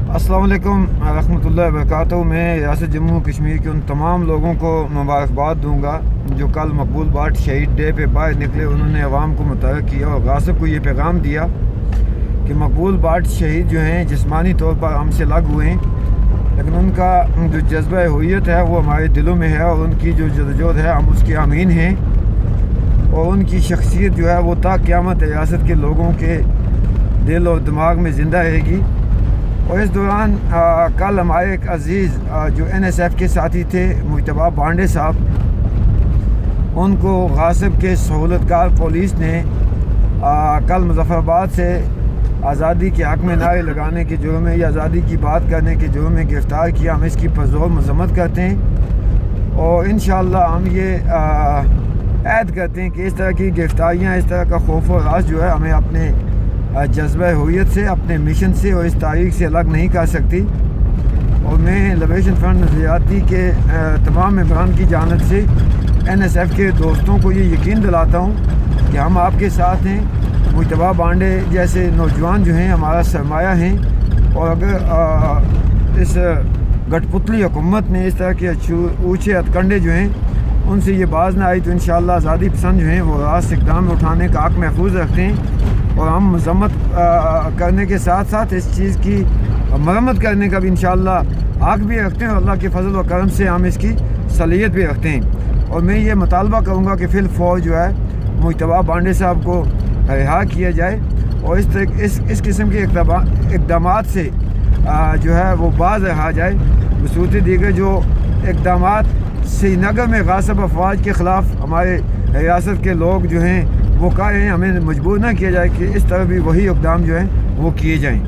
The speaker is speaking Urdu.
السلام علیکم ورحمۃ اللہ وبرکاتہ۔ میں ریاست جموں کشمیر کے ان تمام لوگوں کو مبارکباد دوں گا جو کل مقبول بٹ شہید ڈے پہ باہر نکلے، انہوں نے عوام کو متحرک کیا اور غاصب کو یہ پیغام دیا کہ مقبول بٹ شہید جو ہیں جسمانی طور پر ہم سے الگ ہوئے ہیں، لیکن ان کا جو جذبہ ہویت ہے وہ ہمارے دلوں میں ہے، اور ان کی جو جدوجہد ہے ہم اس کے امین ہیں، اور ان کی شخصیت جو ہے وہ تا قیامت ریاست کے لوگوں کے دل اور دماغ میں زندہ رہے گی۔ اور اس دوران کل ہمارے ایک عزیز جو NSF کے ساتھی تھے مجتبیٰ بانڈے صاحب، ان کو غاصب کے سہولت کار پولیس نے کل مظفر آباد سے آزادی کے حق میں نعرے لگانے کے جرم میں یا آزادی کی بات کرنے کے جرم میں گرفتار کیا۔ ہم اس کی پرزور مذمت کرتے ہیں، اور انشاءاللہ ہم یہ عہد کرتے ہیں کہ اس طرح کی گرفتاریاں، اس طرح کا خوف و راز جو ہے ہمیں اپنے جذبہ ہویت سے، اپنے مشن سے اور اس تاریخ سے الگ نہیں کر سکتی۔ اور میں لبریشن فرنٹ نظریاتی کے تمام ممبران کی جانب سے NSF کے دوستوں کو یہ یقین دلاتا ہوں کہ ہم آپ کے ساتھ ہیں۔ مجتبیٰ بانڈے جیسے نوجوان جو ہیں ہمارا سرمایہ ہیں، اور اگر اس گٹھ پتلی حکومت نے اس طرح کے اونچے ہتھکنڈے جو ہیں ان سے یہ باز نہ آئی تو انشاءاللہ آزادی پسند جو ہیں وہ راست اقدام اٹھانے کا حق محفوظ رکھتے ہیں، اور ہم مذمت کرنے کے ساتھ ساتھ اس چیز کی مرمت کرنے کا بھی انشاءاللہ حق بھی رکھتے ہیں، اور اللہ کے فضل و کرم سے ہم اس کی صلاحیت بھی رکھتے ہیں۔ اور میں یہ مطالبہ کروں گا کہ فی الفور جو ہے مجتبیٰ بانڈے صاحب کو رہا کیا جائے، اور اس قسم کے اقدامات سے جو ہے وہ باز رہا جائے۔ بصورت دیگر جو اقدامات سری نگر میں غاصب افواج کے خلاف ہمارے ریاست کے لوگ جو ہیں وہ کر رہے ہیں، ہمیں مجبور نہ کیا جائے کہ اس طرح بھی وہی اقدام جو ہیں وہ کیے جائیں۔